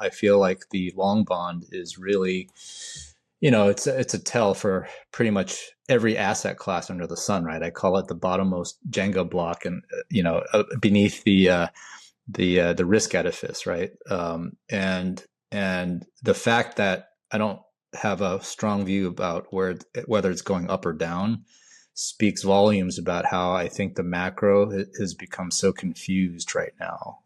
I feel like the long bond is really, it's a tell for pretty much every asset class under the sun, right? I call it the bottommost Jenga block, and beneath the risk edifice, right? And the fact that I don't have a strong view about whether it's going up or down speaks volumes about how I think the macro has become so confused right now.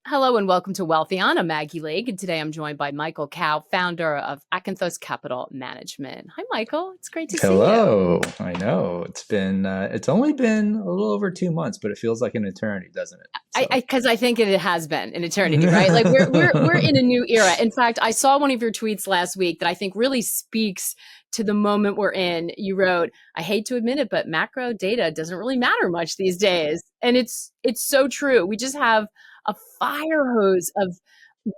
Hello and welcome to Wealthion. I'm Maggie Lake, and today I'm joined by Michael Cow, founder of Acanthos Capital Management. Hi, Michael. It's great to see you. Hello. I know it's only been a little over 2 months, but it feels like an eternity, doesn't it? So. Because I think it has been an eternity, right? Like we're in a new era. In fact, I saw one of your tweets last week that I think really speaks to the moment we're in. You wrote, "I hate to admit it, but macro data doesn't really matter much these days," and it's so true. We just have a fire hose of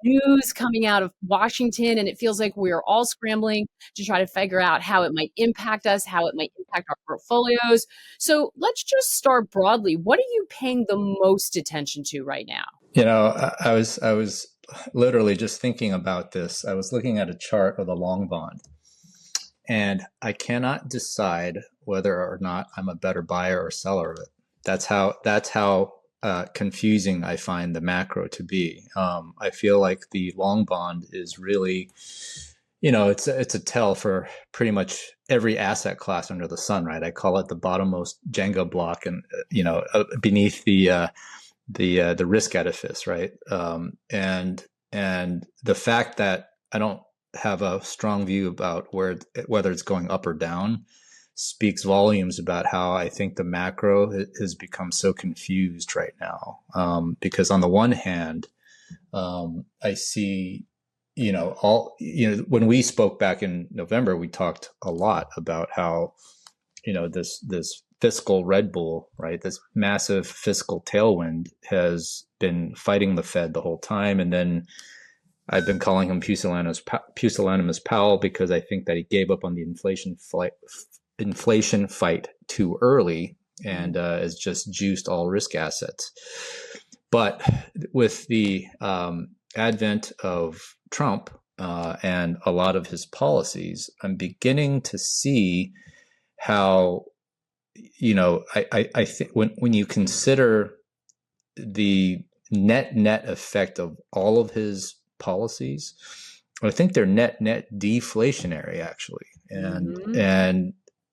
news coming out of Washington, and it feels like we're all scrambling to try to figure out how it might impact us, how it might impact our portfolios. So let's just start broadly. What are you paying the most attention to right now? I was literally just thinking about this. I was looking at a chart of the long bond, and I cannot decide whether or not I'm a better buyer or seller of it. That's how confusing I find the macro to be. I feel like the long bond is really, it's a tell for pretty much every asset class under the sun, right? I call it the bottommost Jenga block, and beneath the risk edifice, right? And the fact that I don't have a strong view about whether it's going up or down speaks volumes about how I think the macro has become so confused right now. Because on the one hand, I see, when we spoke back in November, we talked a lot about how, this fiscal Red Bull, right? This massive fiscal tailwind has been fighting the Fed the whole time. And then I've been calling him pusillanimous Powell because I think that he gave up on the inflation fight too early and has just juiced all risk assets. But with the advent of Trump and a lot of his policies, I'm beginning to see how, I think when you consider the net effect of all of his policies, I think they're net deflationary actually.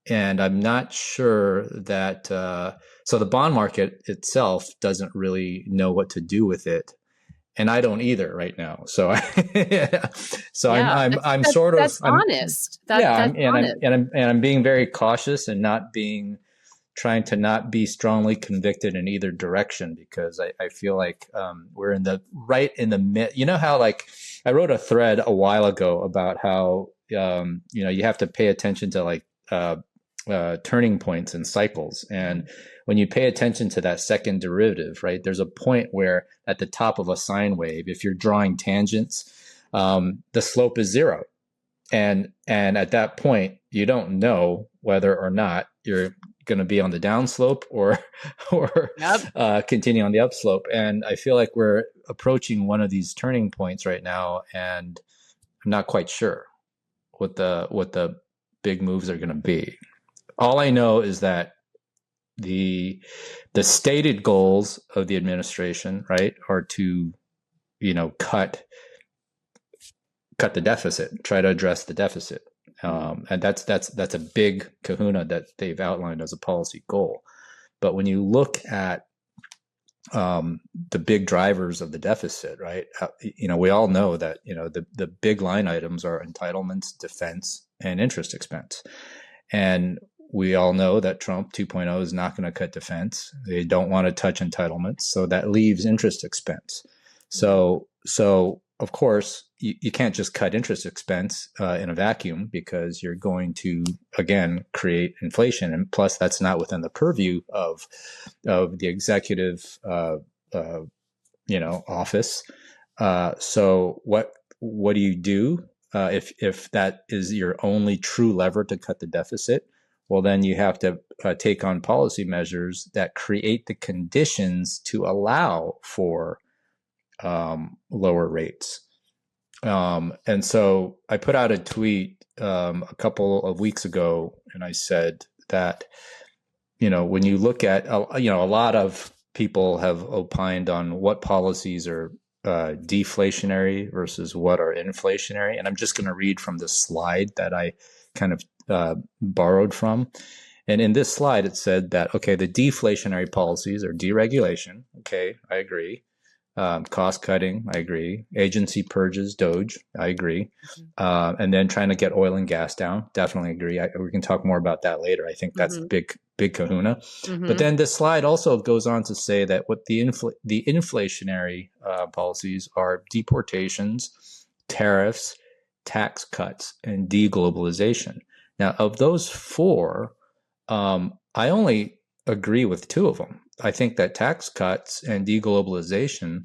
And I'm not sure that, so the bond market itself doesn't really know what to do with it. And I don't either right now. So, I'm sort of, that's honest. I'm being very cautious and trying to not be strongly convicted in either direction, because I feel like we're right in the mid. You know how, like, I wrote a thread a while ago about how you have to pay attention to turning points and cycles, and when you pay attention to that second derivative, right, there's a point where at the top of a sine wave, if you're drawing tangents, the slope is zero, and at that point you don't know whether or not you're going to be on the downslope or continue on the upslope. And I feel like we're approaching one of these turning points right now, and I'm not quite sure what the big moves are going to be. All I know is that the stated goals of the administration, right, are to cut the deficit, try to address the deficit. And that's a big kahuna that they've outlined as a policy goal. But when you look at the big drivers of the deficit, right, we all know that the big line items are entitlements, defense, and interest expense. And we all know that Trump 2.0 is not going to cut defense. They don't want to touch entitlements, so that leaves interest expense. So of course, you can't just cut interest expense in a vacuum, because you're going to, again, create inflation. And plus, that's not within the purview of the executive, office. So what do you do if that is your only true lever to cut the deficit? well, then you have to take on policy measures that create the conditions to allow for lower rates. And so I put out a tweet a couple of weeks ago, and I said that, when you look at, a lot of people have opined on what policies are deflationary versus what are inflationary. And I'm just going to read from the slide that I kind of borrowed from. And in this slide, it said that, okay, the deflationary policies are deregulation. Okay, I agree. Cost cutting, I agree. Agency purges, Doge, I agree. And then trying to get oil and gas down, definitely agree. We can talk more about that later. I think that's the big kahuna. But then this slide also goes on to say that what the inflationary policies are deportations, tariffs, tax cuts, and deglobalization. Now, of those four, I only agree with two of them. I think that tax cuts and deglobalization,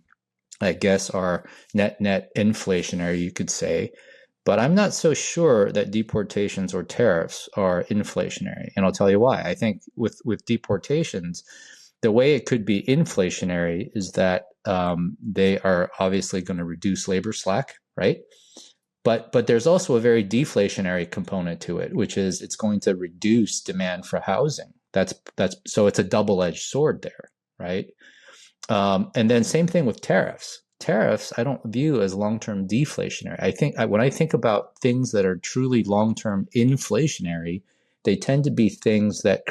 I guess, are net inflationary, you could say. But I'm not so sure that deportations or tariffs are inflationary. And I'll tell you why. I think with deportations, the way it could be inflationary is that they are obviously going to reduce labor slack, right? But there's also a very deflationary component to it, which is it's going to reduce demand for housing. That's so it's a double-edged sword there, right? And then same thing with tariffs. Tariffs, I don't view as long-term deflationary. I think when I think about things that are truly long-term inflationary, they tend to be things that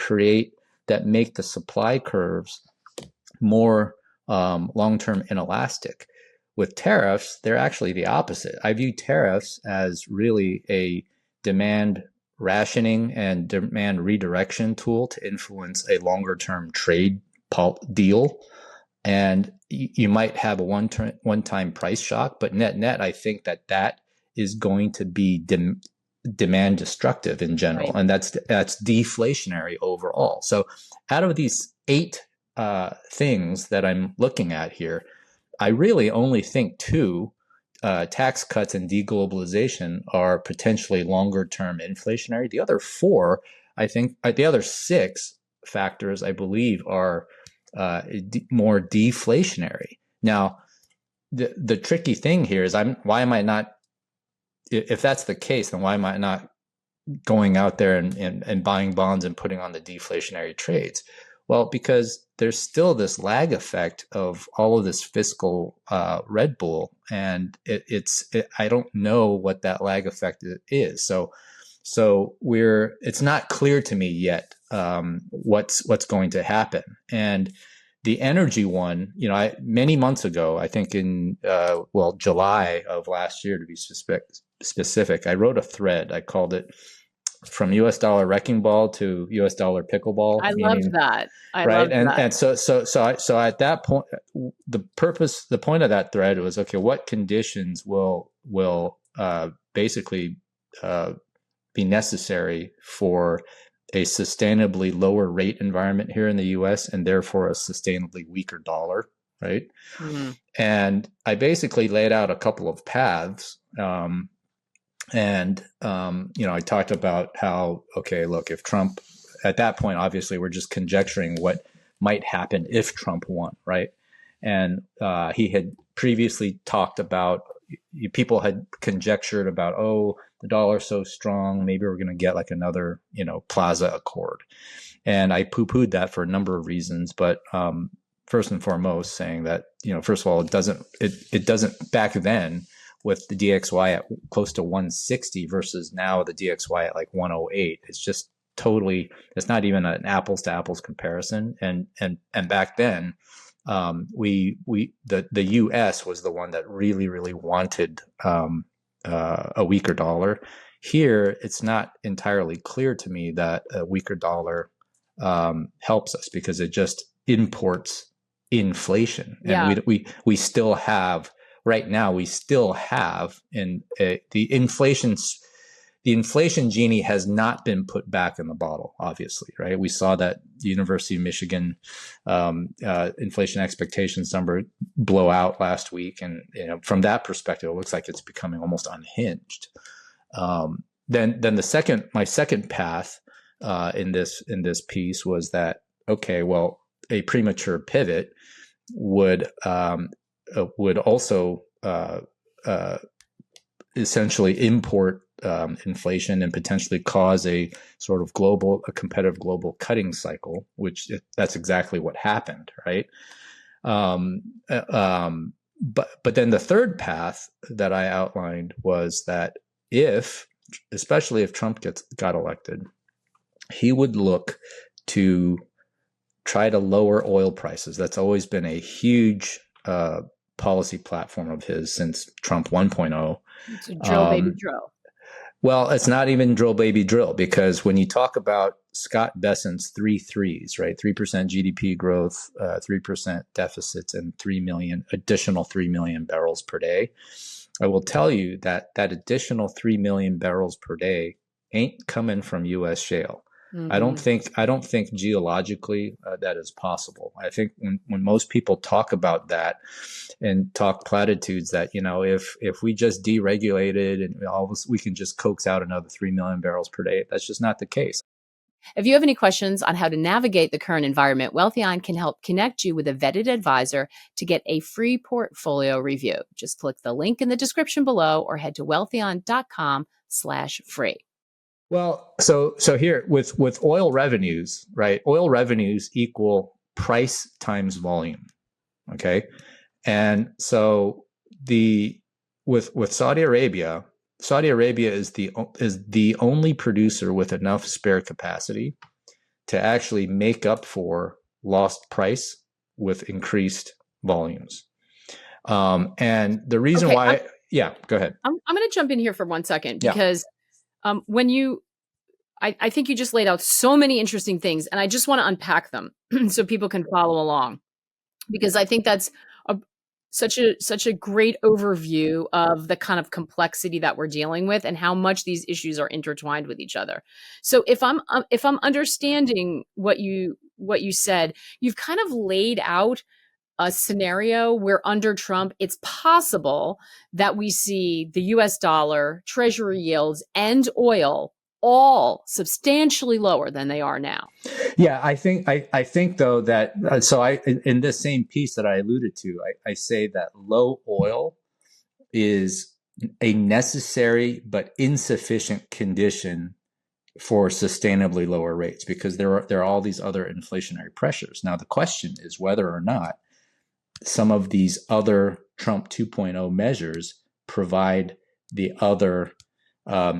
make the supply curves more long-term inelastic. With tariffs, they're actually the opposite. I view tariffs as really a demand rationing and demand redirection tool to influence a longer-term trade deal. And you might have a one-time price shock, but net, I think that is going to be demand destructive in general, right. And that's deflationary overall. So out of these 8 things that I'm looking at here, I really only think 2, tax cuts and deglobalization, are potentially longer term inflationary. The other 4, I think, the other 6 factors, I believe, are more deflationary. Now, the tricky thing here is why am I not, if that's the case, then why am I not going out there and buying bonds and putting on the deflationary trades? Well, because there's still this lag effect of all of this fiscal Red Bull, and I don't know what that lag effect is. So it's not clear to me yet what's going to happen. And the energy one, many months ago, I think in July of last year to be specific, I wrote a thread. I called it From US Dollar Wrecking Ball to US Dollar Pickleball. I love that. Right. And so at that point, the point of that thread was, okay, what conditions will basically be necessary for a sustainably lower rate environment here in the US, and therefore a sustainably weaker dollar, right? Mm-hmm. And I basically laid out a couple of paths. I talked about how, okay, look, if Trump, at that point, obviously, we're just conjecturing what might happen if Trump won, right? And he had previously talked about, people had conjectured about, the dollar's so strong, maybe we're going to get like another, Plaza Accord. And I poo-pooed that for a number of reasons, but first and foremost, saying that, first of all, it doesn't back then, with the DXY at close to 160 versus now the DXY at like 108. It's just totally, it's not even an apples to apples comparison. And back then, the US was the one that really, really wanted a weaker dollar. Here, it's not entirely clear to me that a weaker dollar helps us, because it just imports inflation. And we still have, right now, we still have the inflation genie has not been put back in the bottle, obviously, right? We saw that the University of Michigan inflation expectations number blow out last week. And from that perspective, it looks like it's becoming almost unhinged. Then my second path in this piece was that, okay, well, a premature pivot would also essentially import inflation and potentially cause a sort of competitive global cutting cycle, that's exactly what happened, right? But then the third path that I outlined was that especially if Trump got elected, he would look to try to lower oil prices. That's always been a huge policy platform of his since Trump 1.0. So drill, baby, drill. Well, it's not even drill, baby, drill, because when you talk about Scott Bessent's 3 threes, right? 3% GDP growth, 3% deficits, and additional 3 million barrels per day. I will tell you that additional 3 million barrels per day ain't coming from U.S. shale. Mm-hmm. I don't think geologically that is possible. I think when most people talk about that and talk platitudes that, if we just deregulated and we can just coax out another 3 million barrels per day, that's just not the case. If you have any questions on how to navigate the current environment, Wealthion can help connect you with a vetted advisor to get a free portfolio review. Just click the link in the description below or head to wealthion.com/free. Well, so here with oil revenues, right? Oil revenues equal price times volume. Okay. And so with Saudi Arabia is the only producer with enough spare capacity to actually make up for lost price with increased volumes. And the reason why, go ahead. I'm going to jump in here for 1 second because I think you just laid out so many interesting things, and I just want to unpack them so people can follow along, because I think that's such a great overview of the kind of complexity that we're dealing with and how much these issues are intertwined with each other. So if I'm understanding what you said, you've kind of laid out a scenario where under Trump, it's possible that we see the US dollar, treasury yields, and oil all substantially lower than they are now. Yeah, I think though that in this same piece that I alluded to, I say that low oil is a necessary but insufficient condition for sustainably lower rates, because there are all these other inflationary pressures. Now the question is whether or not some of these other Trump 2.0 measures provide the other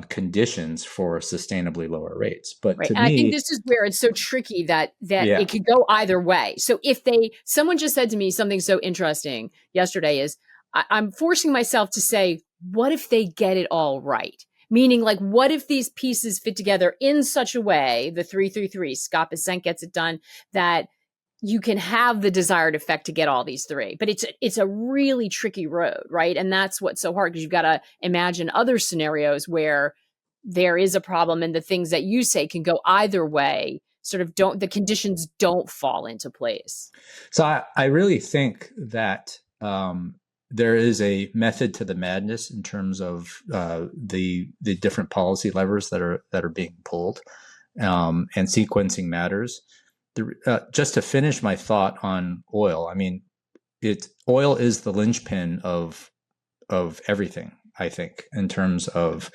conditions for sustainably lower rates. But right. To and me, I think this is where it's so tricky that it could go either way. So if someone just said to me something so interesting yesterday is, I'm forcing myself to say, what if they get it all right? Meaning, like, what if these pieces fit together in such a way, the 3-3-3, Scott Bessent gets it done, that you can have the desired effect to get all these three. But it's a really tricky road, right? And that's what's so hard, because you've got to imagine other scenarios where there is a problem and the things that you say can go either way, the conditions don't fall into place. So I really think that there is a method to the madness in terms of the different policy levers that are being pulled, and sequencing matters. Just to finish my thought on oil, I mean, oil is the linchpin of everything, I think, in terms of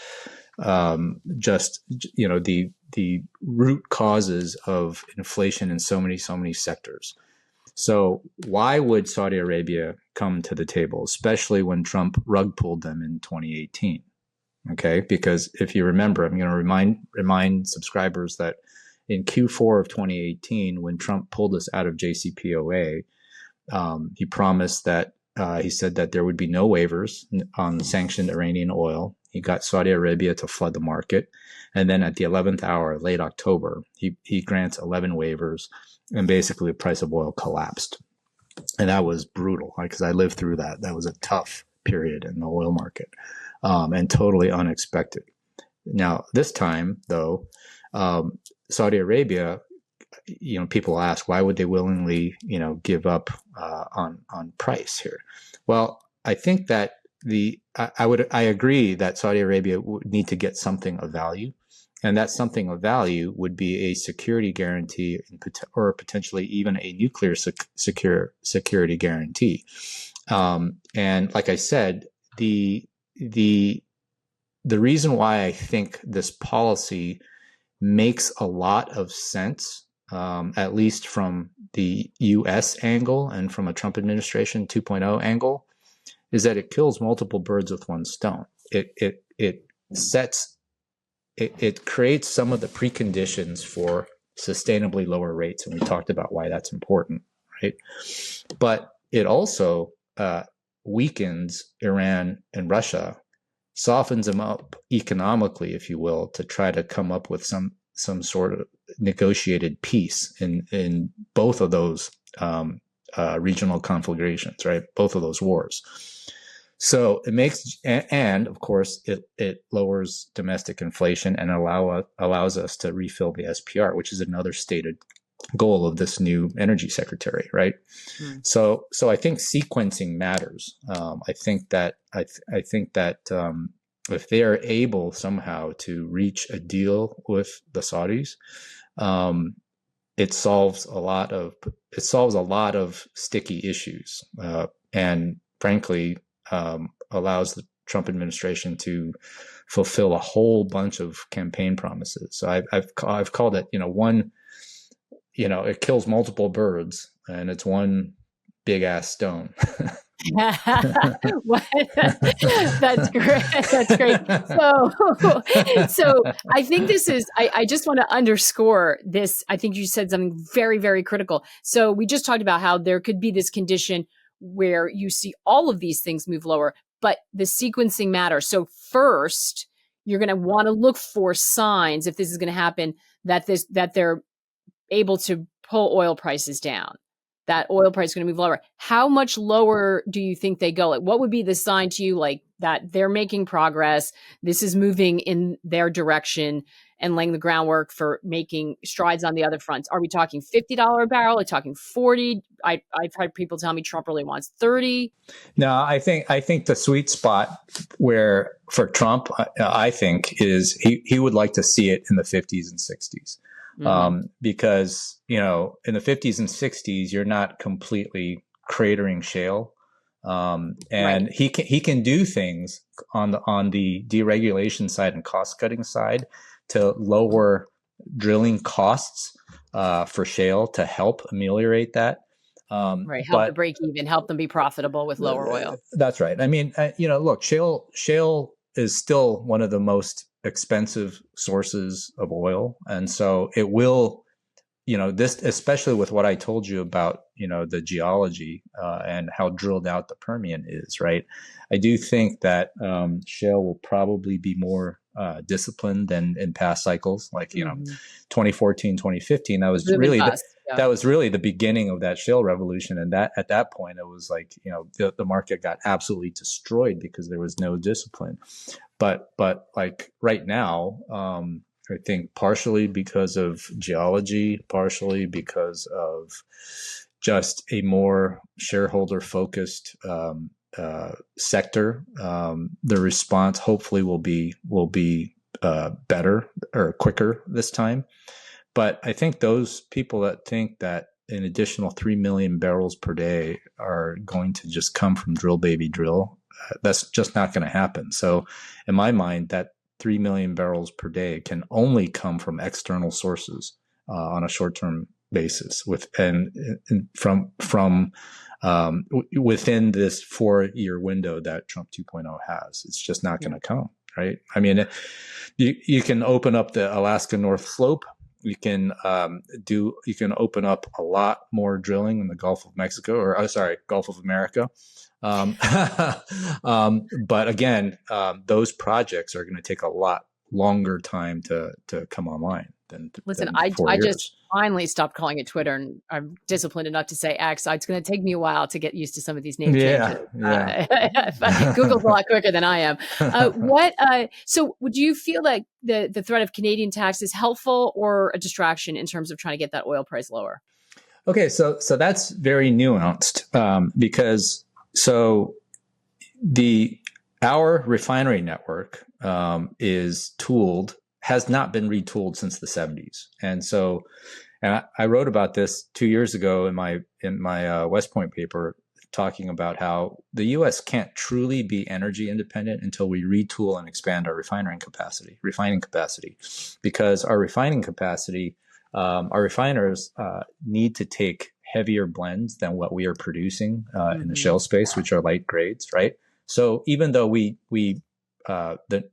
just the root causes of inflation in so many sectors. So why would Saudi Arabia come to the table, especially when Trump rug pulled them in 2018? Okay, because if you remember, I'm going to remind subscribers that in Q4 of 2018, when Trump pulled us out of JCPOA, he promised that he said that there would be no waivers on sanctioned Iranian oil. He got Saudi Arabia to flood the market. And then at the 11th hour, late October, he grants 11 waivers, and basically the price of oil collapsed. And that was brutal, because I lived through that. That was a tough period in the oil market, and totally unexpected. Now, this time, though, Saudi Arabia, people ask, why would they willingly, give up on price here? Well, I think that I agree that Saudi Arabia would need to get something of value And that something of value would be a security guarantee or potentially even a nuclear security guarantee. And like I said, the reason why I think this policy makes a lot of sense, at least from the U.S. angle and from a Trump administration 2.0 angle, is that it kills multiple birds with one stone. It creates some of the preconditions for sustainably lower rates, and we talked about why that's important, right? But it also weakens Iran and Russia, softens them up economically, if you will, to try to come up with some sort of negotiated peace in both of those regional conflagrations, right? Both of those wars. So it makes, and of course, it lowers domestic inflation and allows us to refill the SPR, which is another stated goal of this new energy secretary, right? So I think sequencing matters. I think that if they are able somehow to reach a deal with the Saudis, it solves a lot of sticky issues, and frankly, allows the Trump administration to fulfill a whole bunch of campaign promises. So I've called it, it kills multiple birds, and it's one big ass stone. That's great. That's great. So I think this is, I just want to underscore this. I think you said something very, very critical. So we just talked about how there could be this condition where you see all of these things move lower, but the sequencing matters. So first, you're going to want to look for signs, if this is going to happen, that they're able to pull oil prices down, that oil price is going to move lower. How much lower do you think they go? Like, what would be the sign to you, like that they're making progress, this is moving in their direction and laying the groundwork for making strides on the other fronts? Are we talking $50 a barrel? Are we talking 40? I've had people tell me Trump really wants 30. No, I think the sweet spot where for Trump, I think, is he would like to see it in the 50s and 60s. Because, in the 50s and 60s, you're not completely cratering shale. And right. he can do things on the deregulation side and cost cutting side to lower drilling costs, for shale, to help ameliorate that. Right. Help the break even, help them be profitable with lower oil. That's right. I mean, look, shale is still one of the most expensive sources of oil. And so it will, this, especially with what I told you about, the geology, and how drilled out the Permian is, right? I do think that shale will probably be more disciplined than in past cycles, like, 2014, 2015, that was really that was really the beginning of that shale revolution. And that at that point, it was like, the market got absolutely destroyed because there was no discipline. But like right now, I think partially because of geology, partially because of just a more shareholder focused sector, the response hopefully will be better or quicker this time. But I think those people that think that an additional 3 million barrels per day are going to just come from drill baby drill, that's just not going to happen. So in my mind, that 3 million barrels per day can only come from external sources on a short-term basis within this 4-year window that Trump 2.0 has. It's just not going to come, right? I mean, you can open up the Alaska North Slope. You can open up a lot more drilling in the Gulf of Mexico, Gulf of America. But again, those projects are going to take a lot longer time to come online than. Listen, than I just finally stopped calling it Twitter, and I'm disciplined enough to say X. It's going to take me a while to get used to some of these name changes. Google's a lot quicker than I am. So would you feel like the threat of Canadian tax is helpful or a distraction in terms of trying to get that oil price lower? Okay, so that's very nuanced, because our refinery network is tooled has not been retooled since the 70s. And so, and I wrote about this 2 years ago in my West Point paper, talking about how the U.S. can't truly be energy independent until we retool and expand our refining capacity, because our refining capacity, our refiners need to take heavier blends than what we are producing in the shale space, which are light grades, right? So even though the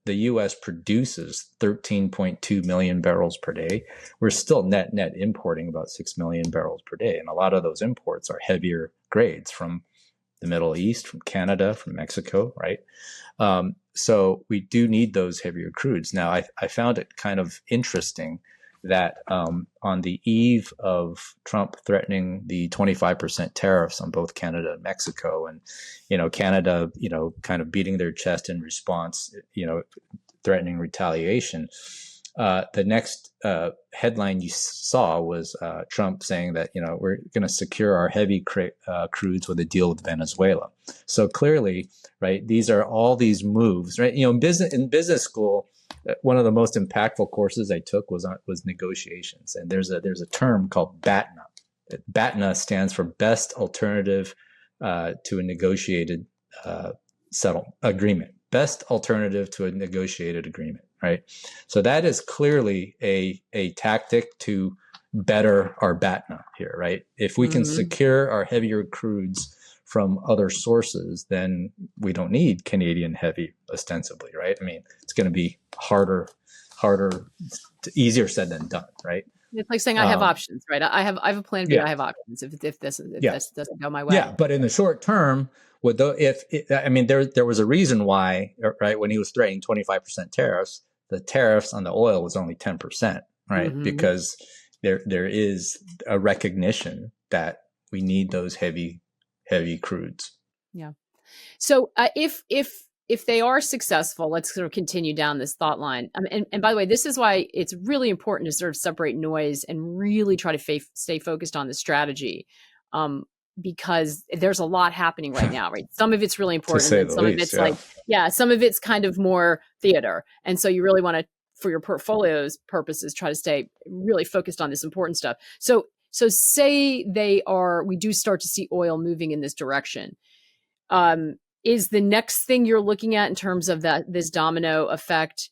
U.S. produces 13.2 million barrels per day, we're still net importing about 6 million barrels per day. And a lot of those imports are heavier grades from the Middle East, from Canada, from Mexico, right? So we do need those heavier crudes. Now, I found it kind of interesting that on the eve of Trump threatening the 25% tariffs on both Canada and Mexico, and, Canada, kind of beating their chest in response, threatening retaliation, the next headline you saw was Trump saying that, we're going to secure our heavy crudes with a deal with Venezuela. So clearly, right, these are all these moves, right? In business school, one of the most impactful courses I took was negotiations. And there's a term called BATNA. BATNA stands for Best Alternative to a Negotiated Agreement. Best alternative to a negotiated agreement, right? So that is clearly a tactic to better our BATNA here, right? If we can secure our heavier crudes from other sources, then we don't need Canadian heavy ostensibly, right? I mean, it's going to be harder, easier said than done, right? It's like saying I have options, right? I have a plan B. I have options if this doesn't go my way. Yeah, but in the short term, there was a reason why, right? When he was threatening 25% tariffs, the tariffs on the oil was only 10%, right? Because there is a recognition that we need those heavy crudes. Yeah. So if they are successful, let's sort of continue down this thought line. And by the way, this is why it's really important to sort of separate noise and really try to stay focused on the strategy, because there's a lot happening right now, right? Some of it's really important, and some of it's some of it's kind of more theater. And so you really want to, for your portfolio's purposes, try to stay really focused on this important stuff. So say we do start to see oil moving in this direction. Is the next thing you're looking at in terms of this domino effect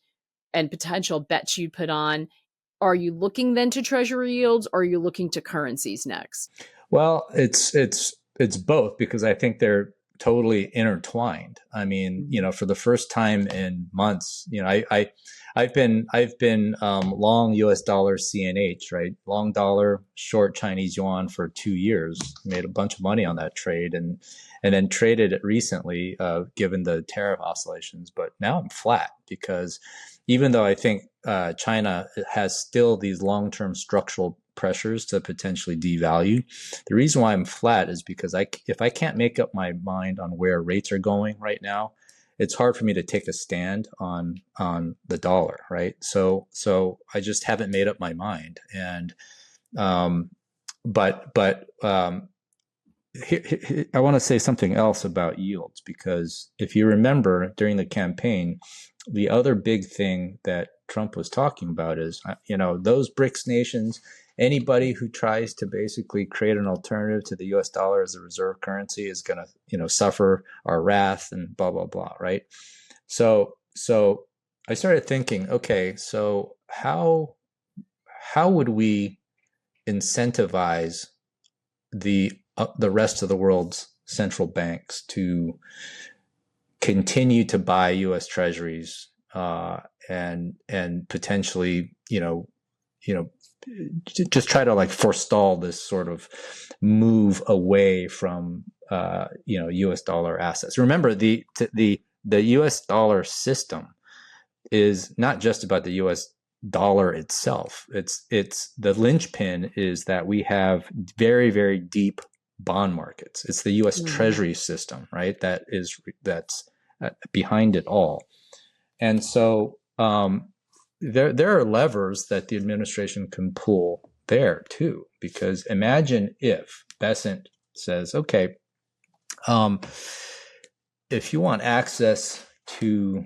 and potential bets you put on? Are you looking then to treasury yields, or are you looking to currencies next? Well, it's both, because I think they're totally intertwined. I mean, for the first time in months, I've been long U.S. dollar CNH, right? Long dollar, short Chinese yuan for 2 years. Made a bunch of money on that trade, and then traded it recently, given the tariff oscillations. But now I'm flat, because even though I think China has still these long-term structural pressures to potentially devalue, the reason why I'm flat is because if I can't make up my mind on where rates are going right now, it's hard for me to take a stand on the dollar, right? So I just haven't made up my mind. And here, I want to say something else about yields, because if you remember during the campaign, the other big thing that Trump was talking about is, those BRICS nations, anybody who tries to basically create an alternative to the US dollar as a reserve currency is going to, suffer our wrath and blah, blah, blah, right? So I started thinking, okay, so how would we incentivize the rest of the world's central banks to continue to buy U.S. Treasuries and potentially, just try to forestall this sort of move away from U.S. dollar assets. Remember, the U.S. dollar system is not just about the U.S. dollar itself. It's the linchpin is that we have very, very deep bond markets. It's the U.S. Treasury system, right? That's behind it all. And so there are levers that the administration can pull there too, because imagine if Besant says, okay, if you want access to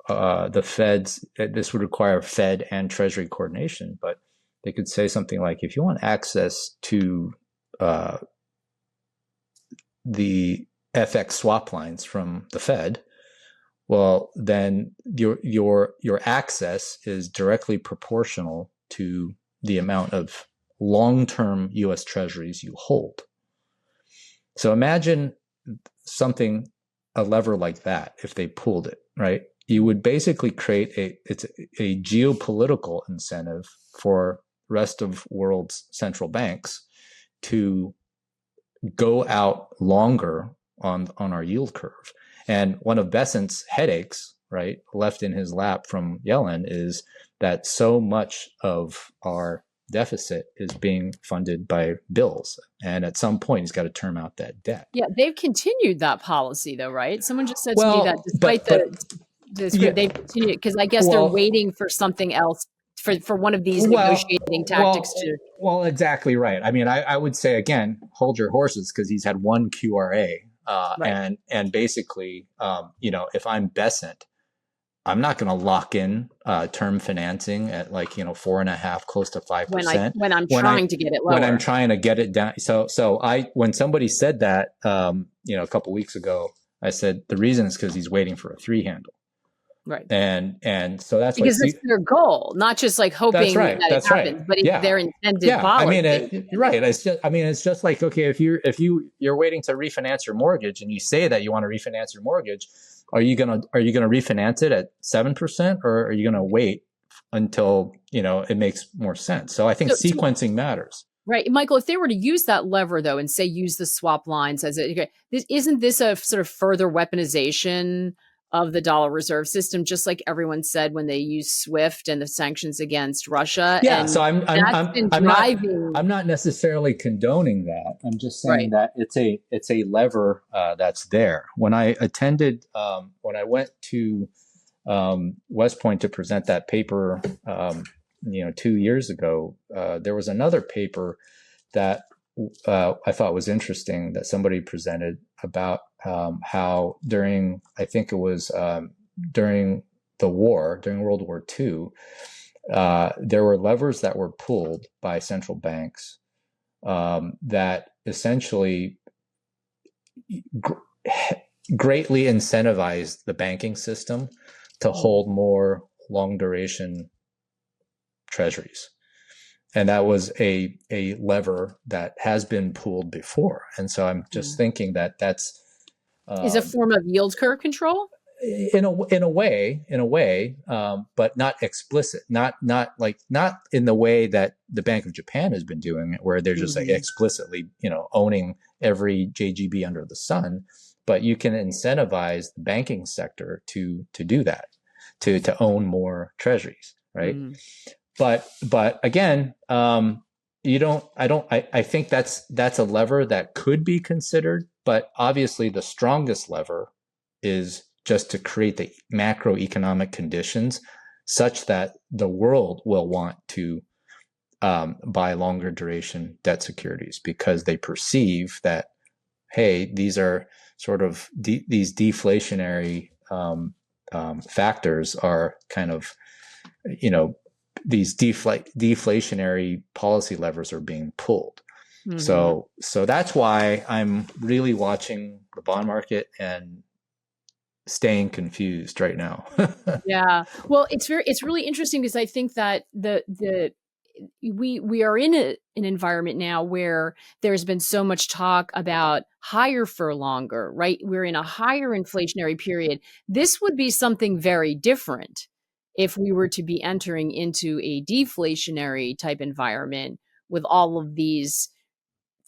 the Fed's, this would require Fed and Treasury coordination, but they could say something like, if you want access to the FX swap lines from the Fed, well, then your access is directly proportional to the amount of long-term U.S. Treasuries you hold. So imagine a lever like that, if they pulled it, right? You would basically create a geopolitical incentive for rest of world's central banks to go out longer on our yield curve. And one of Besant's headaches, right, left in his lap from Yellen is that so much of our deficit is being funded by bills. And at some point, he's got to term out that debt. Yeah, they've continued that policy, though, right? Someone just said to me that despite they've continued, because I guess they're waiting for something else for one of these negotiating tactics to. Well, exactly right. I mean, I would say, again, hold your horses, because he's had one QRA. Right. And basically, if I'm Besant, I'm not going to lock in term financing at 4.5%, close to 5%. When I'm trying to get it lower. When I'm trying to get it down. So when somebody said that, a couple of weeks ago, I said the reason is because he's waiting for a 3 handle. Right. And so that's because it's their goal, not just hoping that it happens, but it's their intended policy. It's just like, okay, if you're waiting to refinance your mortgage and you say that you want to refinance your mortgage, are you gonna refinance it at 7%, or are you gonna wait until it makes more sense? So I think sequencing matters. Right. Michael, if they were to use that lever, though, and say use the swap lines isn't this a sort of further weaponization of the dollar reserve system, just like everyone said when they used SWIFT and the sanctions against Russia? Yeah, and so I'm not necessarily condoning that. I'm just saying that it's a lever that's there. When I went to West Point to present that paper 2 years ago, there was another paper that I thought was interesting that somebody presented about how during World War II, there were levers that were pulled by central banks that essentially greatly incentivized the banking system to hold more long duration treasuries. And that was a lever that has been pulled before. And so I'm just thinking that that's is a form of yield curve control in a way, but not explicit, not in the way that the Bank of Japan has been doing it, where they're just explicitly, owning every JGB under the sun. But you can incentivize the banking sector to do that, to own more treasuries, right? But again, I think that's a lever that could be considered, but obviously the strongest lever is just to create the macroeconomic conditions such that the world will want to buy longer duration debt securities, because they perceive that, hey, these are sort of these deflationary factors are kind of, these deflationary policy levers are being pulled. So that's why I'm really watching the bond market and staying confused right now. Yeah. Well, it's really interesting, because I think that we are in an environment now where there's been so much talk about higher for longer, right? We're in a higher inflationary period. This would be something very different if we were to be entering into a deflationary type environment with all of these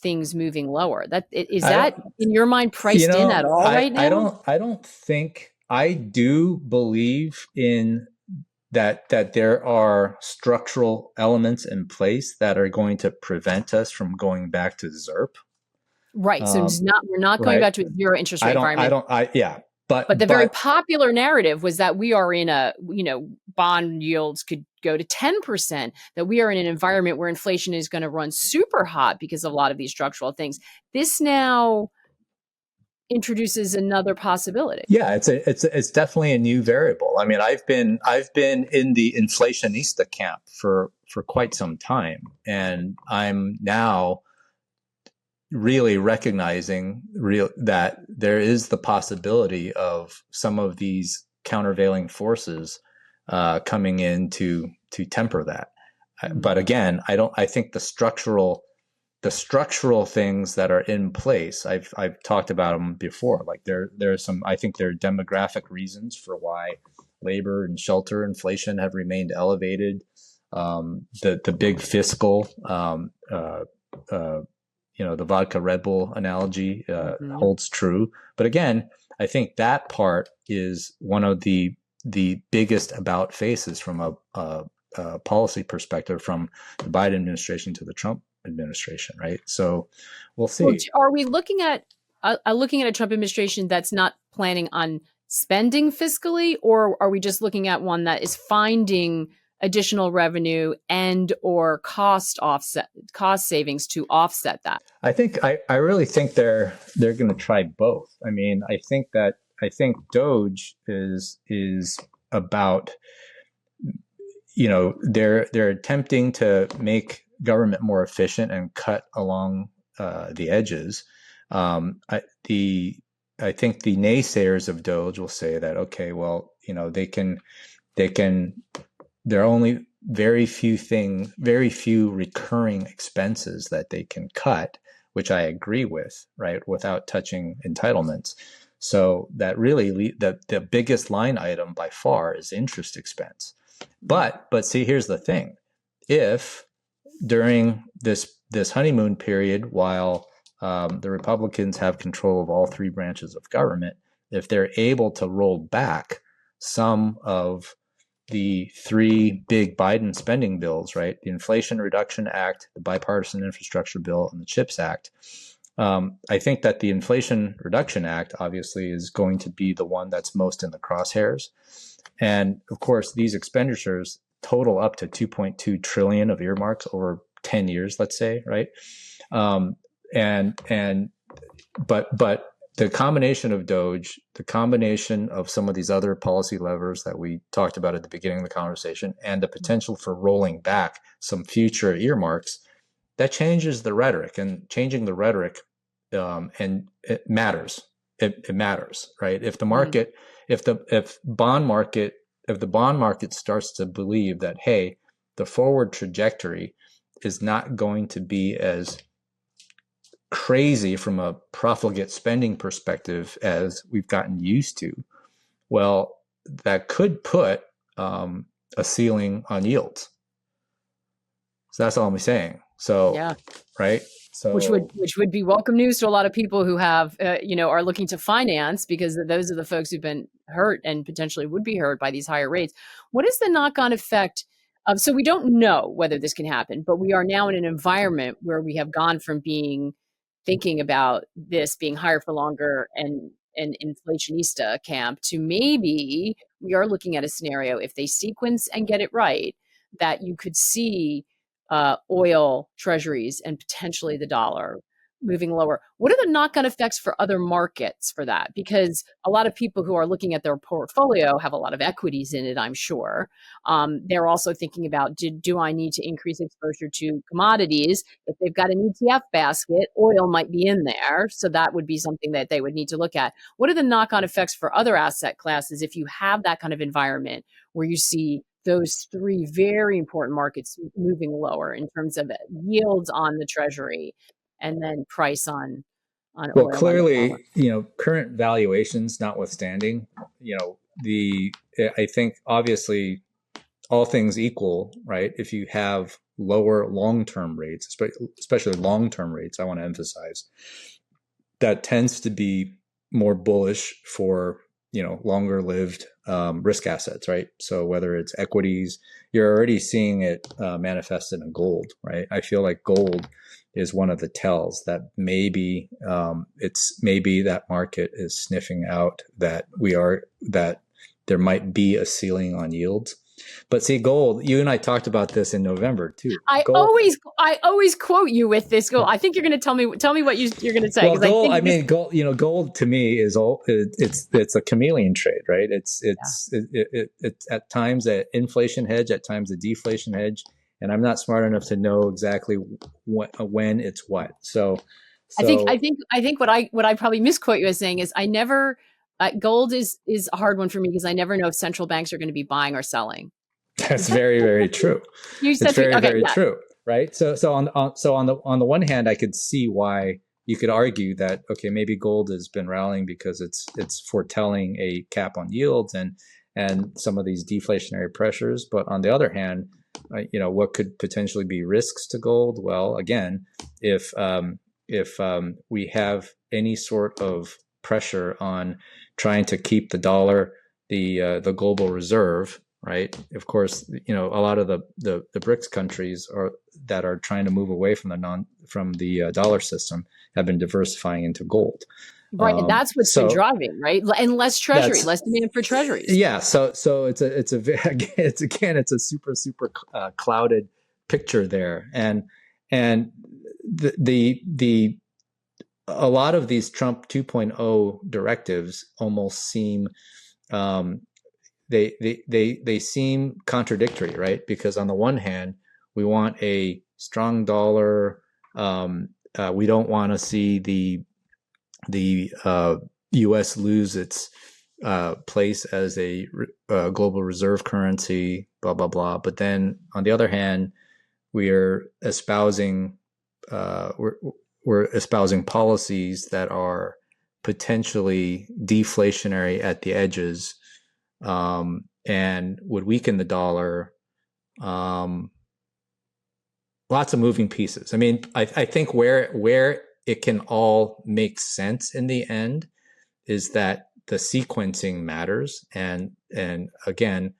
things moving lower. That is that in your mind priced in at all right now? I don't think. I do believe in that there are structural elements in place that are going to prevent us from going back to ZIRP. Right. So we're not going back to a zero interest rate environment. But the very popular narrative was that we are in bond yields could go to 10%, that we are in an environment where inflation is going to run super hot because of a lot of these structural things. This now introduces another possibility. Yeah, it's definitely a new variable. I mean, I've been in the inflationista camp for quite some time, and I'm now really recognizing that there is the possibility of some of these countervailing forces coming in to temper that. But again, I think the structural things that are in place, I've talked about them before. Like there's some, I think there are demographic reasons for why labor and shelter inflation have remained elevated. The big fiscal, the vodka Red Bull analogy holds true. But again, I think that part is one of the biggest about faces from a policy perspective, from the Biden administration to the Trump administration, right? So we'll see. Well, are we looking at a Trump administration that's not planning on spending fiscally, or are we just looking at one that is finding additional revenue and or cost savings to offset that? I think I really think they're going to try both. I mean, I think Doge is about, they're attempting to make government more efficient and cut along the edges. I think the naysayers of Doge will say that, okay, well, there are only very few recurring expenses that they can cut, which I agree with, right, without touching entitlements. So that really the biggest line item by far is interest expense. But see, here's the thing: if during this honeymoon period, while the Republicans have control of all three branches of government, if they're able to roll back some of the three big Biden spending bills, right? The Inflation Reduction Act, the Bipartisan Infrastructure Bill, and the CHIPS Act. I think that the Inflation Reduction Act obviously is going to be the one that's most in the crosshairs. And of course, these expenditures total up to 2.2 trillion of earmarks over 10 years, let's say, right? But the combination of Doge, the combination of some of these other policy levers that we talked about at the beginning of the conversation, and the potential for rolling back some future earmarks, that changes the rhetoric. And changing the rhetoric, and it matters. It matters, right? If the market, if the bond market starts to believe that, hey, the forward trajectory is not going to be as crazy from a profligate spending perspective as we've gotten used to, well, that could put a ceiling on yields. So that's all I'm saying. So, yeah. Right. So, which would be welcome news to a lot of people who have, are looking to finance, because those are the folks who've been hurt and potentially would be hurt by these higher rates. What is the knock-on effect of? So we don't know whether this can happen, but we are now in an environment where we have gone from thinking about this being higher for longer and an inflationista camp to maybe we are looking at a scenario, if they sequence and get it right, that you could see oil treasuries and potentially the dollar moving lower. What are the knock-on effects for other markets for that? Because a lot of people who are looking at their portfolio have a lot of equities in it, I'm sure. They're also thinking about, do I need to increase exposure to commodities? If they've got an ETF basket, oil might be in there. So that would be something that they would need to look at. What are the knock-on effects for other asset classes if you have that kind of environment where you see those three very important markets moving lower in terms of yields on the treasury and then price on oil? Well, clearly, current valuations notwithstanding, I think obviously all things equal, right? If you have lower long-term rates, especially long-term rates, I want to emphasize, that tends to be more bullish for longer lived risk assets, right? So whether it's equities, you're already seeing it manifested in gold, right? I feel like gold is one of the tells that maybe that market is sniffing out that there might be a ceiling on yields. But see, gold, you and I talked about this in November too. I Gold, always quote you with this goal. I think you're going to tell me what you're going to say. well, Because I gold, think I mean, gold, gold to me is all, it's a chameleon trade, right? It's at times an inflation hedge, at times a deflation hedge. And I'm not smart enough to know exactly when it's what. So I think what I probably misquote you as saying is I never, gold is a hard one for me because I never know if central banks are going to be buying or selling. that's very, very true. You It's said very, okay, very yeah. true, right? So on the one hand, I could see why you could argue that okay, maybe gold has been rallying because it's foretelling a cap on yields and some of these deflationary pressures. But on the other hand, what could potentially be risks to gold? Well, again, if we have any sort of pressure on trying to keep the dollar, the global reserve, right? Of course, a lot of the BRICS countries that are trying to move away from the dollar system have been diversifying into gold. Right, and that's what's been driving, right? And less treasury, less demand for treasuries. Yeah, so it's a super clouded picture there, and the a lot of these Trump 2.0 directives almost seem they seem contradictory, right? Because on the one hand, we want a strong dollar. We don't want to see the U.S. lose its place as a global reserve currency, blah blah blah. But then on the other hand, we're espousing policies that are potentially deflationary at the edges, and would weaken the dollar. Lots of moving pieces. I mean, I think where it can all make sense in the end is that the sequencing matters. And again,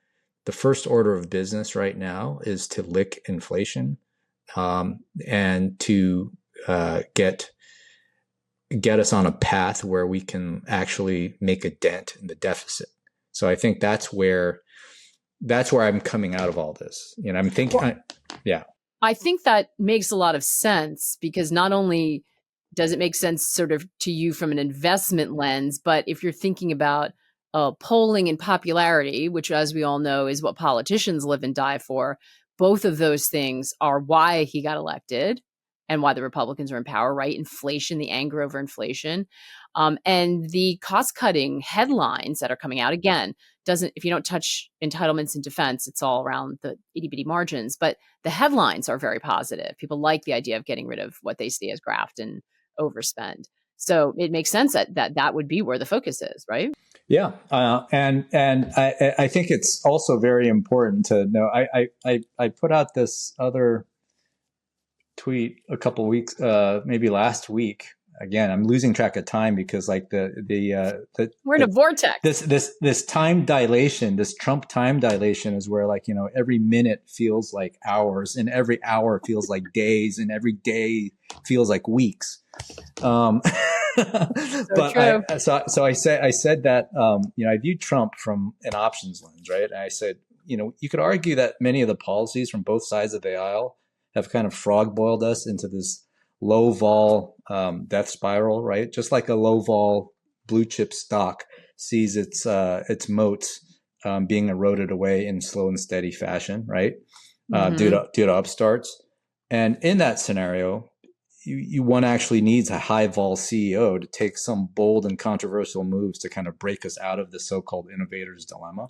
the first order of business right now is to lick inflation, and to get us on a path where we can actually make a dent in the deficit. So I think that's where I'm coming out of all this. I'm thinking, yeah. I think that makes a lot of sense because not only does it make sense sort of to you from an investment lens, but if you're thinking about polling and popularity, which as we all know is what politicians live and die for, both of those things are why he got elected and why the Republicans are in power, right? Inflation, the anger over inflation, and the cost-cutting headlines that are coming out. Again, if you don't touch entitlements and defense, it's all around the itty-bitty margins. But the headlines are very positive. People like the idea of getting rid of what they see as graft and overspend. So it makes sense that would be where the focus is, right? Yeah, and I think it's also very important to know. I put out this other tweet a couple weeks, maybe last week. Again, I'm losing track of time because like we're in a vortex. This time dilation, this Trump time dilation is where like, every minute feels like hours and every hour feels like days and every day feels like weeks. But true. I said that, I viewed Trump from an options lens, right? And I said, you could argue that many of the policies from both sides of the aisle have kind of frog boiled us into this low vol death spiral, right? Just like a low vol blue chip stock sees its moats being eroded away in slow and steady fashion, right? Due to upstarts. And in that scenario, one actually needs a high vol CEO to take some bold and controversial moves to kind of break us out of the so-called innovators dilemma.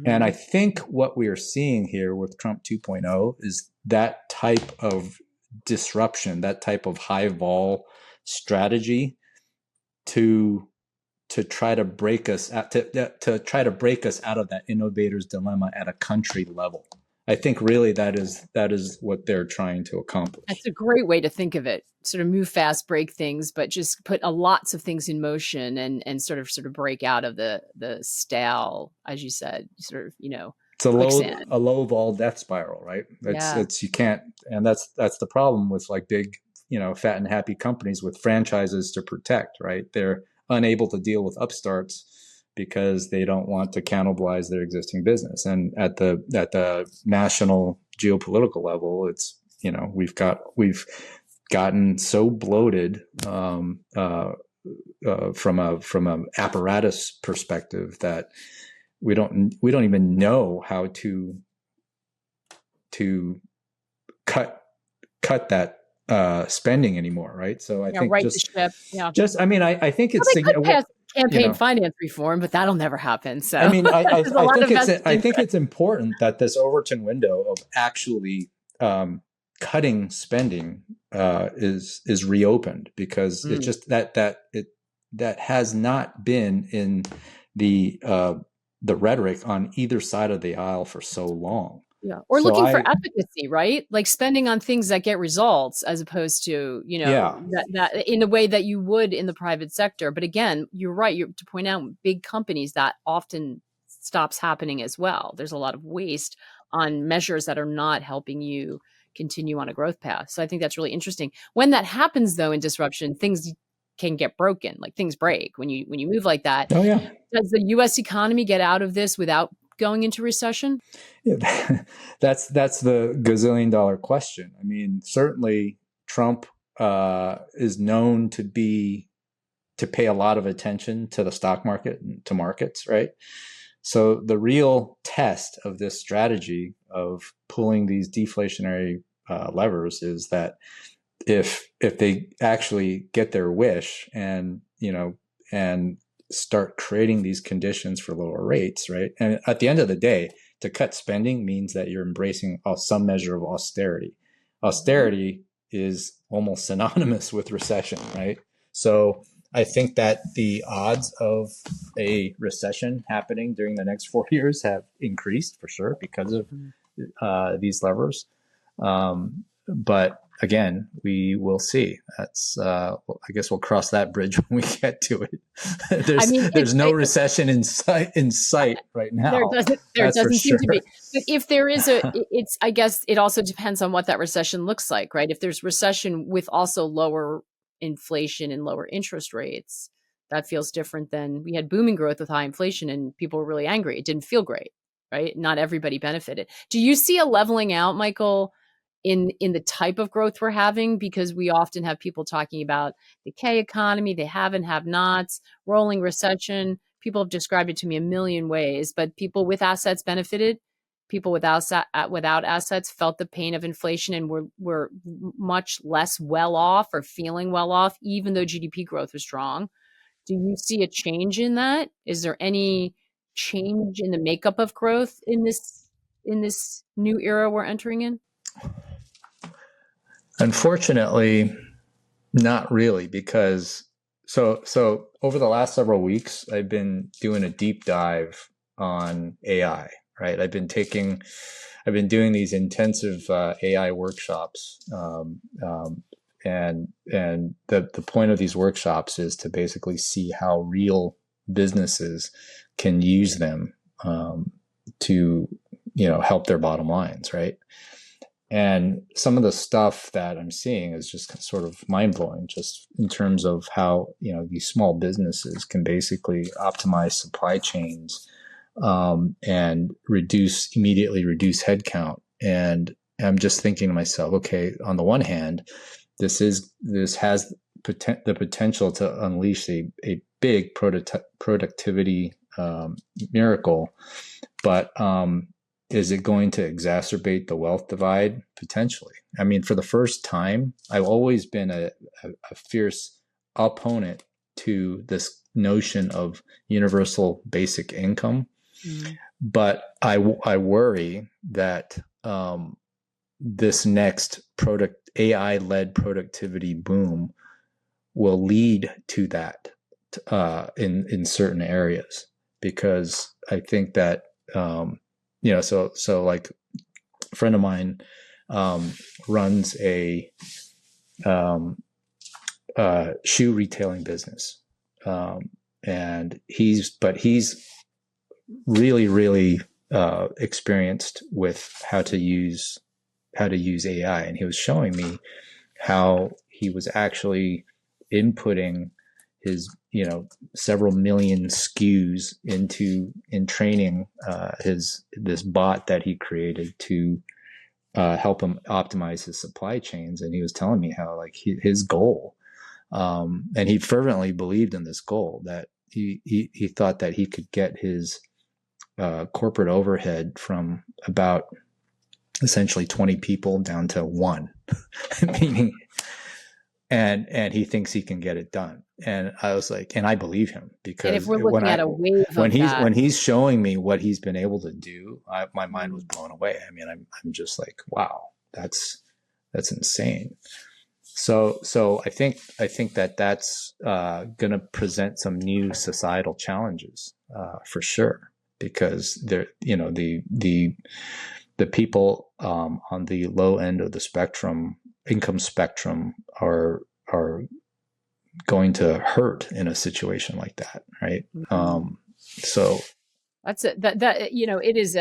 And I think what we are seeing here with Trump 2.0 is that type of disruption, that type of high vol strategy to try to break us out, to try to break us out of that innovators dilemma at a country level. I think really that is what they're trying to accomplish. That's a great way to think of it. Sort of move fast, break things, but just put lots of things in motion and sort of break out of the stale, as you said, sort of, it's a low vol death spiral, right? It's you can't, and that's the problem with like big, fat and happy companies with franchises to protect, right? They're unable to deal with upstarts because they don't want to cannibalize their existing business. And at the national geopolitical level, it's, we've gotten so bloated from a apparatus perspective that we don't even know how to cut that spending anymore, right? So I think right the ship. Yeah. I mean, I think it's they could pass campaign finance reform, but that'll never happen. So I mean, I think it's important that this Overton window of actually cutting spending is reopened, because it's just that has not been in the rhetoric on either side of the aisle for so long. Yeah. Or so looking for efficacy, right? Like spending on things that get results, as opposed to, that in the way that you would in the private sector. But again, you're right. To point out big companies, that often stops happening as well. There's a lot of waste on measures that are not helping you continue on a growth path. So I think that's really interesting. When that happens, though, in disruption, things can get broken, like things break when you move like that. Oh, yeah. Does the U.S. economy get out of this without going into recession? Yeah, that's the gazillion-dollar question. I mean, certainly Trump is known to pay a lot of attention to the stock market and to markets, right? So the real test of this strategy of pulling these deflationary levers is that if they actually get their wish and start creating these conditions for lower rates, right? And at the end of the day, to cut spending means that you're embracing some measure of austerity. Austerity is almost synonymous with recession, right? So I think that the odds of a recession happening during the next 4 years have increased for sure because of these levers. But again, we will see. That's I guess we'll cross that bridge when we get to it. There's no recession in sight right now. There doesn't seem to be. But if there is I guess it also depends on what that recession looks like, right? If there's recession with also lower inflation and lower interest rates, that feels different than we had booming growth with high inflation and people were really angry. It didn't feel great, right? Not everybody benefited. Do you see a leveling out, Michael, in the type of growth we're having? Because we often have people talking about the K economy, they have and have nots, rolling recession. People have described it to me a million ways, but people with assets benefited. People without assets felt the pain of inflation and were much less well off or feeling well off, even though GDP growth was strong. Do you see a change in that? Is there any change in the makeup of growth in this new era we're entering in? Unfortunately, not really, because so over the last several weeks, I've been doing a deep dive on AI, right? I've been doing these intensive AI workshops, and the point of these workshops is to basically see how real businesses can use them to help their bottom lines, right? And some of the stuff that I'm seeing is just sort of mind-blowing, just in terms of how these small businesses can basically optimize supply chains and immediately reduce headcount. And I'm just thinking to myself, okay, on the one hand, this has the potential to unleash a big productivity miracle, but is it going to exacerbate the wealth divide? Potentially. I mean, for the first time, I've always been a fierce opponent to this notion of universal basic income. Mm-hmm. But I worry that this next AI-led productivity boom will lead to that in certain areas, because I think that so like a friend of mine runs a shoe retailing business, and he's really experienced with how to use AI, and he was showing me how he was actually inputting several million SKUs in training this bot that he created to help him optimize his supply chains. And he was telling me how like his goal, and he fervently believed in this goal, that he thought that he could get his corporate overhead from about essentially 20 people down to one, meaning, and he thinks he can get it done. And I was like, and I believe him, because and if we're looking at a wave when of he's showing me what he's been able to do, my mind was blown away. I mean, I'm just like, wow, that's insane. So I think that's going to present some new societal challenges for sure, because the people on the low end of the income spectrum are going to hurt in a situation like that, right? So that's it. That it is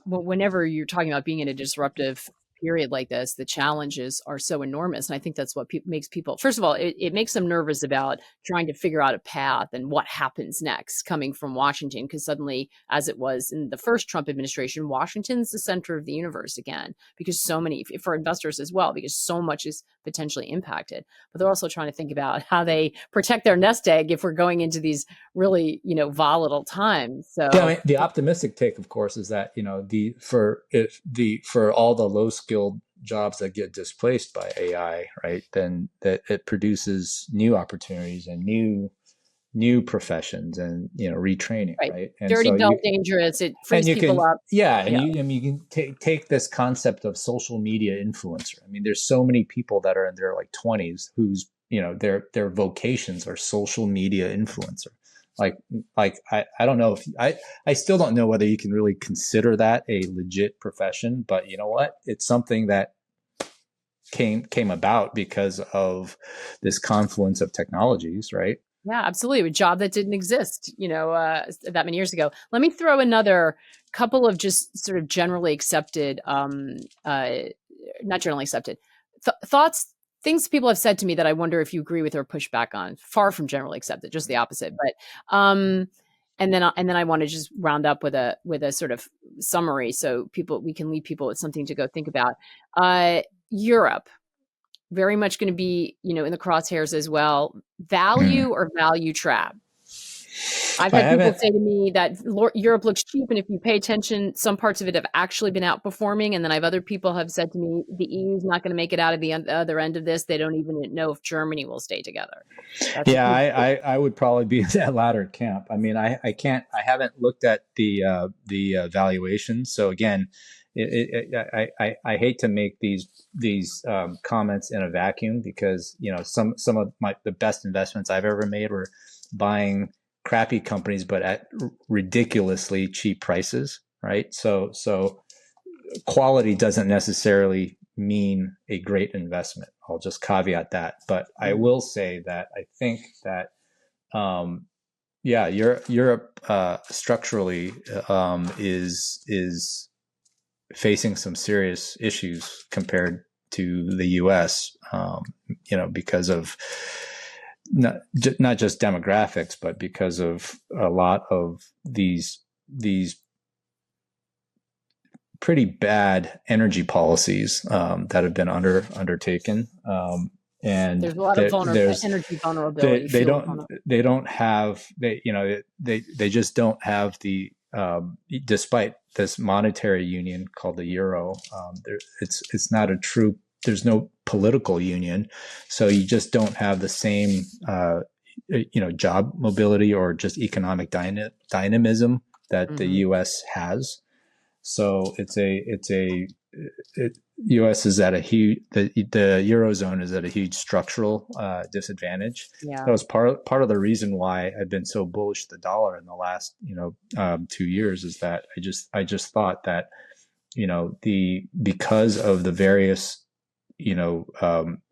whenever you're talking about being in a disruptive period like this, the challenges are so enormous. And I think that's what makes people, first of all, it makes them nervous about trying to figure out a path and what happens next coming from Washington. Because suddenly, as it was in the first Trump administration, Washington's the center of the universe again, because so many, for investors as well, because so much is potentially impacted. But they're also trying to think about how they protect their nest egg if we're going into these really, volatile times. So yeah, I mean, the optimistic take, of course, is that for all the low skilled jobs that get displaced by AI, right, then that it produces new opportunities and new professions and retraining, right? And dirty, so dull, dangerous. It frees people up. Yeah, and you can take this concept of social media influencer. I mean, there's so many people that are in their like 20s whose their vocations are social media influencer. Like I don't know if I still don't know whether you can really consider that a legit profession, but you know what? It's something that came about because of this confluence of technologies, right? Yeah, absolutely. A job that didn't exist, that many years ago. Let me throw another couple of just sort of generally accepted, not generally accepted thoughts, things people have said to me that I wonder if you agree with or push back on. Far from generally accepted, just the opposite. But and then I want to just round up with a sort of summary, so we can leave people with something to go think about. Europe, very much going to be, in the crosshairs as well. Value or value trap? I've had people say to me that Europe looks cheap, and if you pay attention, some parts of it have actually been outperforming. And then I've other people have said to me, the EU is not going to make it out of the other end of this. They don't even know if Germany will stay together. I would probably be in that latter camp. I mean, I haven't looked at the valuations. So again, I hate to make these comments in a vacuum, because some of the best investments I've ever made were buying crappy companies, but at ridiculously cheap prices, right? So quality doesn't necessarily mean a great investment. I'll just caveat that. But I will say that I think that, Europe structurally is facing some serious issues compared to the U.S. Because of not just demographics, but because of a lot of these pretty bad energy policies that have been undertaken. And there's a lot of energy vulnerability. They just don't have the, despite this monetary union called the euro, it's not a true, there's no political union. So you just don't have the same, job mobility or just economic dynamism that the US has. So U.S. is at a huge, the Eurozone is at a huge structural disadvantage. Yeah. That was part of the reason why I've been so bullish the dollar in the last 2 years, is that I just thought that because of the various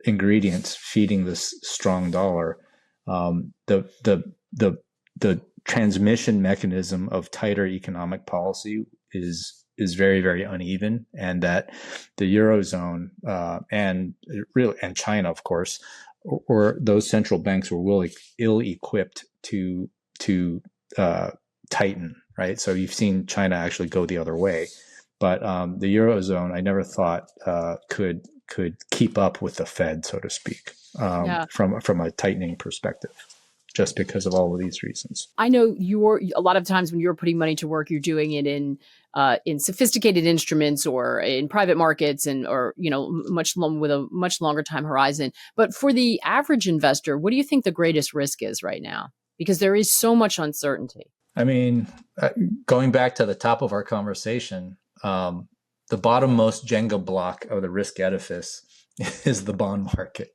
ingredients feeding this strong dollar, the transmission mechanism of tighter economic policy is very, very uneven, and that the Eurozone and China, of course, or those central banks were really ill-equipped to tighten, right? So you've seen China actually go the other way, but the Eurozone, I never thought could keep up with the Fed, so to speak, from a tightening perspective, just because of all of these reasons. I know a lot of times when you're putting money to work, you're doing it in sophisticated instruments or in private markets or with a much longer time horizon. But for the average investor, what do you think the greatest risk is right now? Because there is so much uncertainty. I mean, going back to the top of our conversation, the bottommost Jenga block of the risk edifice is the bond market.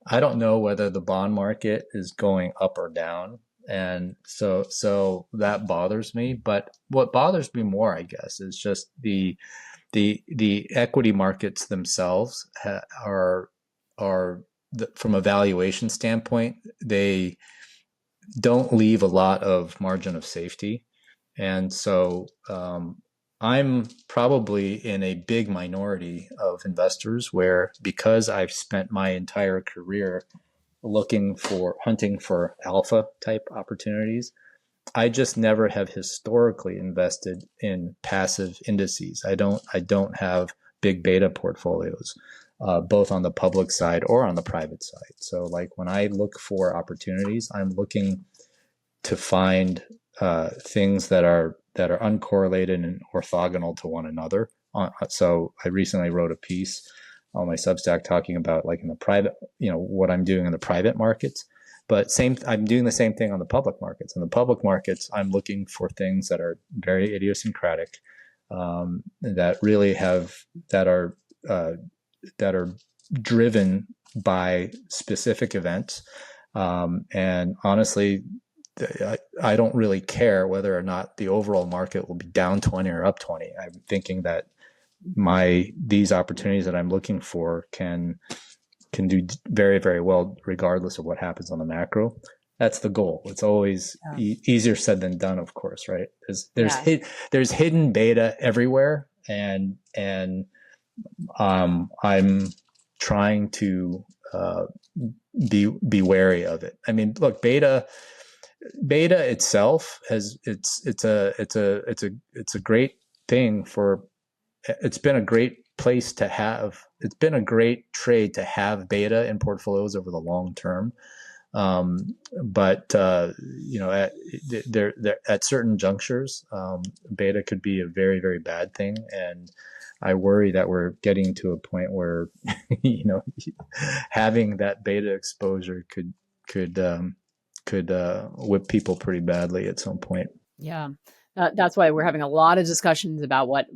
I don't know whether the bond market is going up or down. And so that bothers me. But what bothers me more, I guess, is just the equity markets themselves are from a valuation standpoint, they don't leave a lot of margin of safety. And so I'm probably in a big minority of investors where, because I've spent my entire career hunting for alpha type opportunities, I just never have historically invested in passive indices. I don't have big beta portfolios, both on the public side or on the private side. So like when I look for opportunities, I'm looking to find things that are uncorrelated and orthogonal to one another. So I recently wrote a piece on my Substack talking about, like, in the private, what I'm doing in the private markets. But I'm doing the same thing on the public markets. In the public markets, I'm looking for things that are very idiosyncratic, that really that are driven by specific events. And honestly, I don't really care whether or not the overall market will be down 20 or up 20. I'm thinking that these opportunities that I'm looking for can do very, very well regardless of what happens on the macro. That's the goal. It's always easier said than done, of course, right? There's hidden beta everywhere, and I'm trying to be wary of it. I mean, look, beta itself it's a great thing for. It's been a great place to have. It's been a great trade to have beta in portfolios over the long term. But at certain junctures, beta could be a very, very bad thing. And I worry that we're getting to a point where, having that beta exposure could whip people pretty badly at some point. Yeah. That's why we're having a lot of discussions about what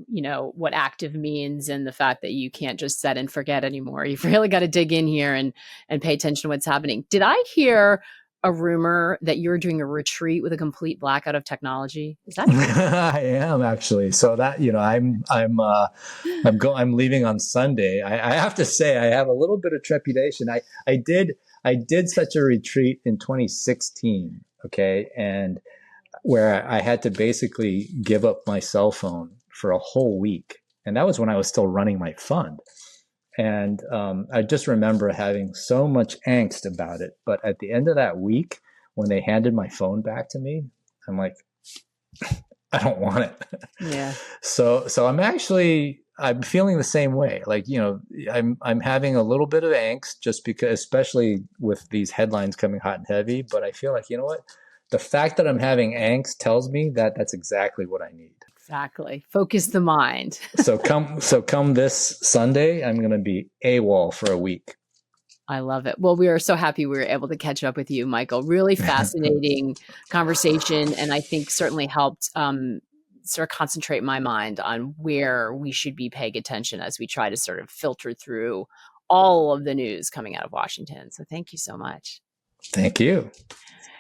active means, and the fact that you can't just set and forget anymore. You've really got to dig in here and pay attention to what's happening. Did I hear a rumor that you're doing a retreat with a complete blackout of technology? Is that true? I am, actually. So that, I'm leaving on Sunday. I have to say, I have a little bit of trepidation. I did such a retreat in 2016. Okay. And where I had to basically give up my cell phone for a whole week. And that was when I was still running my fund. And I just remember having so much angst about it. But at the end of that week, when they handed my phone back to me, I'm like, I don't want it. Yeah. So I'm feeling the same way. Like, I'm having a little bit of angst just because, especially with these headlines coming hot and heavy. But I feel like, you know what? The fact that I'm having angst tells me that that's exactly what I need. Exactly. Focus the mind. So come this Sunday, I'm going to be AWOL for a week. I love it. Well, we are so happy we were able to catch up with you, Michael. Really fascinating conversation. And I think certainly helped sort of concentrate my mind on where we should be paying attention as we try to sort of filter through all of the news coming out of Washington. So thank you so much. Thank you.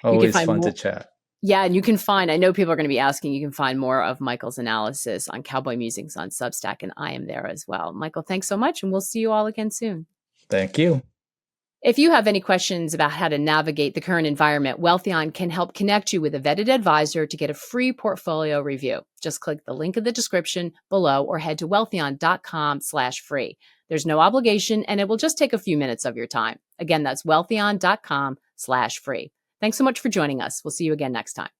Always fun to chat. Yeah, and you can find, I know people are going to be asking, you can find more of Michael's analysis on Cowboy Musings on Substack, and I am there as well. Michael, thanks so much, and we'll see you all again soon. Thank you. If you have any questions about how to navigate the current environment, Wealthion can help connect you with a vetted advisor to get a free portfolio review. Just click the link in the description below or head to wealthion.com/free. There's no obligation, and it will just take a few minutes of your time. Again, that's wealthion.com/free. Thanks so much for joining us. We'll see you again next time.